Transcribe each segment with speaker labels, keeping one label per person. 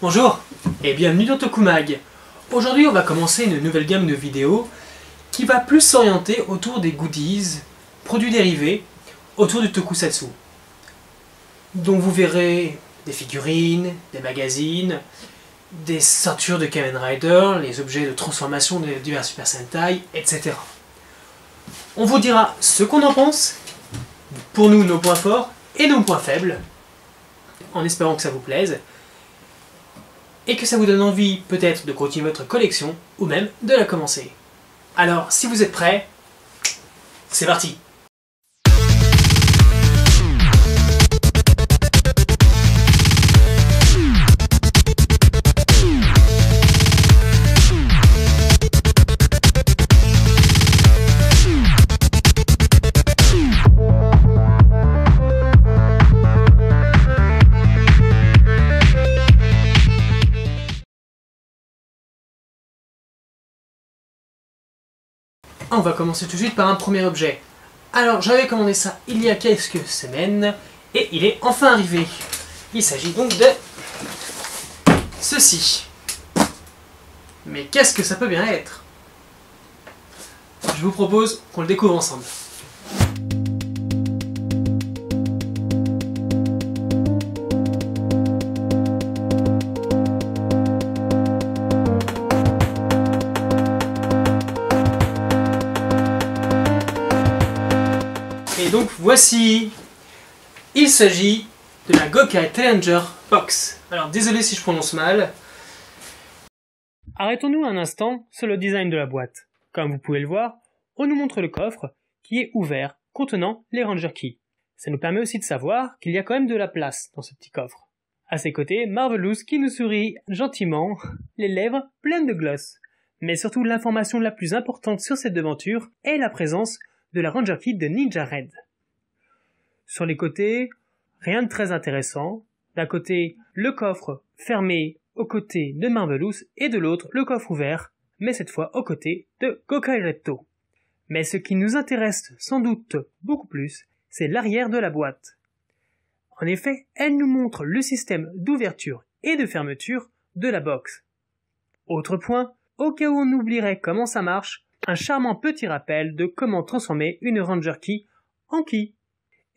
Speaker 1: Bonjour et bienvenue dans Tokumag. Aujourd'hui on va commencer une nouvelle gamme de vidéos qui va plus s'orienter autour des goodies, produits dérivés, autour du tokusatsu. Donc vous verrez des figurines, des magazines, des ceintures de Kamen Rider, les objets de transformation de divers Super Sentai, etc. On vous dira ce qu'on en pense, pour nous nos points forts et nos points faibles, en espérant que ça vous plaise, et que ça vous donne envie peut-être de continuer votre collection, ou même de la commencer. Alors, si vous êtes prêts, c'est parti! On va commencer tout de suite par un premier objet. Alors, j'avais commandé ça il y a quelques semaines, et il est enfin arrivé. Il s'agit donc de ceci. Mais qu'est-ce que ça peut bien être? Je vous propose qu'on le découvre ensemble. Et donc voici, il s'agit de la Gokai Challenger Box. Alors désolé si je prononce mal. Arrêtons-nous un instant sur le design de la boîte. Comme vous pouvez le voir, on nous montre le coffre qui est ouvert contenant les Ranger Keys. Ça nous permet aussi de savoir qu'il y a quand même de la place dans ce petit coffre. À ses côtés, Marvelous qui nous sourit gentiment, les lèvres pleines de gloss. Mais surtout l'information la plus importante sur cette devanture est la présence de la Ranger Key de Ninja Red. Sur les côtés, rien de très intéressant. D'un côté, le coffre fermé aux côtés de Marvelous et de l'autre, le coffre ouvert, mais cette fois aux côtés de Gokai Repto. Mais ce qui nous intéresse sans doute beaucoup plus, c'est l'arrière de la boîte. En effet, elle nous montre le système d'ouverture et de fermeture de la box. Autre point, au cas où on oublierait comment ça marche, un charmant petit rappel de comment transformer une Ranger Key en Key.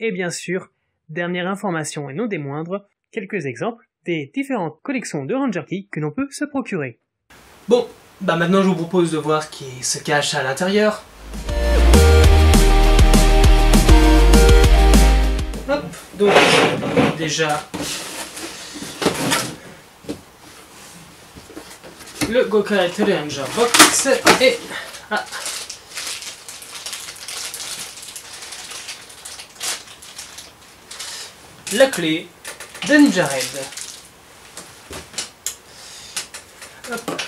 Speaker 1: Et bien sûr, dernière information et non des moindres, quelques exemples des différentes collections de Ranger Key que l'on peut se procurer. Bon, bah maintenant je vous propose de voir ce qui se cache à l'intérieur. Hop, donc déjà le Gokai Challenger Box et la clé de Ninja Red. Hop.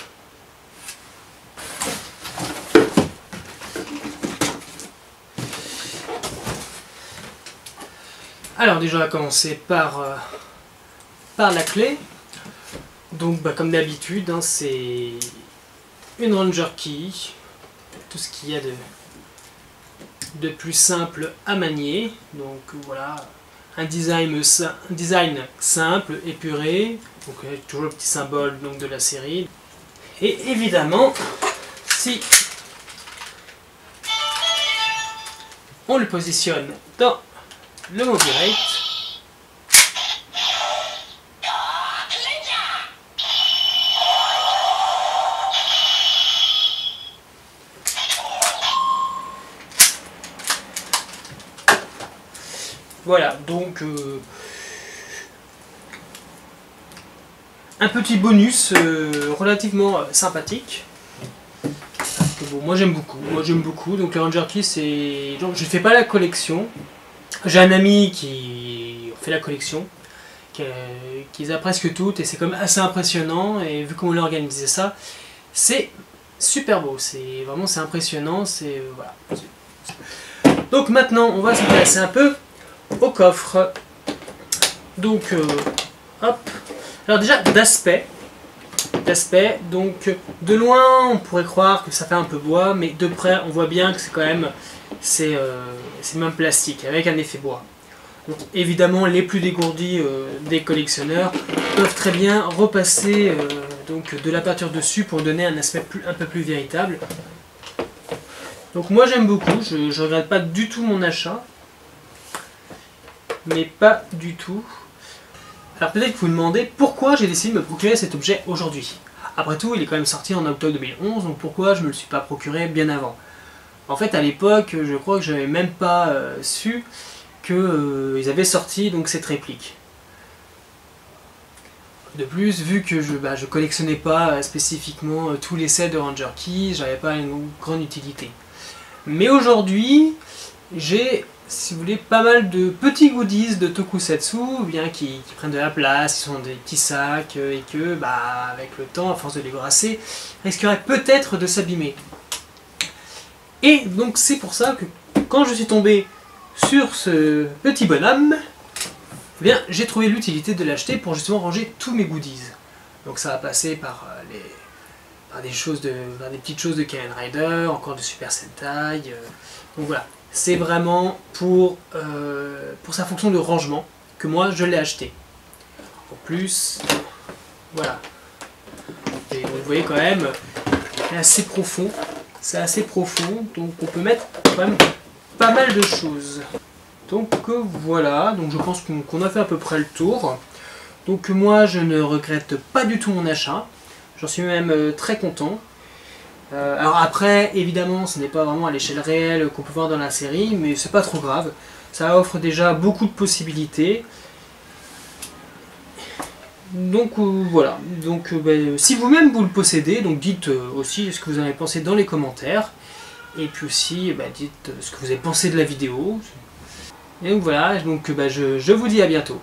Speaker 1: Alors déjà on va commencer par la clé. Donc comme d'habitude, hein, c'est une Ranger Key, tout ce qu'il y a de plus simple à manier. Donc voilà, un design simple, épuré, donc toujours le petit symbole donc, de la série. Et évidemment, si on le positionne dans le mot direct, voilà, donc un petit bonus relativement sympathique. Bon, moi j'aime beaucoup. Donc le Ranger Key, c'est, donc je fais pas la collection. J'ai un ami qui fait la collection, qui les a presque toutes, et c'est quand même assez impressionnant. Et vu comment on a organisé ça, c'est super beau. C'est vraiment impressionnant. C'est voilà. Donc maintenant, on va s'intéresser un peu au coffre. Donc hop. Alors déjà d'aspect, donc de loin on pourrait croire que ça fait un peu bois, mais de près on voit bien que c'est quand même c'est même plastique avec un effet bois. Donc évidemment les plus dégourdis des collectionneurs peuvent très bien repasser donc de la peinture dessus pour donner un aspect un peu plus véritable. Donc moi j'aime beaucoup, je regrette pas du tout mon achat. Mais pas du tout. Alors peut-être que vous vous demandez pourquoi j'ai décidé de me procurer cet objet aujourd'hui. Après tout, il est quand même sorti en octobre 2011, donc pourquoi je ne me le suis pas procuré bien avant? En fait, à l'époque, je crois que je n'avais même pas su qu'ils avaient sorti donc cette réplique. De plus, vu que je collectionnais pas spécifiquement tous les sets de Ranger Key, j'avais pas une grande utilité. Mais aujourd'hui, j'ai, si vous voulez, pas mal de petits goodies de Tokusatsu, bien qui prennent de la place, qui sont des petits sacs, et que, avec le temps, à force de les brasser, risqueraient peut-être de s'abîmer. Et donc c'est pour ça que quand je suis tombé sur ce petit bonhomme, eh bien j'ai trouvé l'utilité de l'acheter pour justement ranger tous mes goodies. Donc ça va passer par des petites choses de Kamen Rider, encore de Super Sentai. Donc voilà, c'est vraiment pour sa fonction de rangement que moi je l'ai acheté. En plus, voilà. Et vous voyez quand même, c'est assez profond. C'est assez profond, donc on peut mettre quand même pas mal de choses. Donc voilà, donc je pense qu'on a fait à peu près le tour. Donc moi je ne regrette pas du tout mon achat, j'en suis même très content. Alors après, évidemment, ce n'est pas vraiment à l'échelle réelle qu'on peut voir dans la série, mais c'est pas trop grave. Ça offre déjà beaucoup de possibilités. Donc voilà, donc si vous-même vous le possédez, donc dites aussi ce que vous en avez pensé dans les commentaires. Et puis aussi, dites ce que vous avez pensé de la vidéo. Et donc voilà, donc je vous dis à bientôt.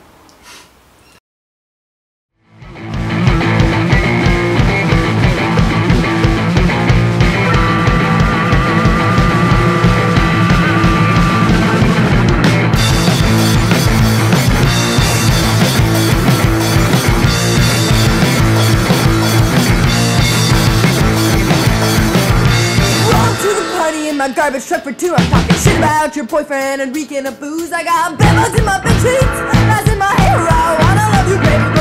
Speaker 2: My garbage truck for two. I'm talking shit about your boyfriend and reeking of booze. I got bevels in my bed sheets, lies in my hair. I wanna love you, baby.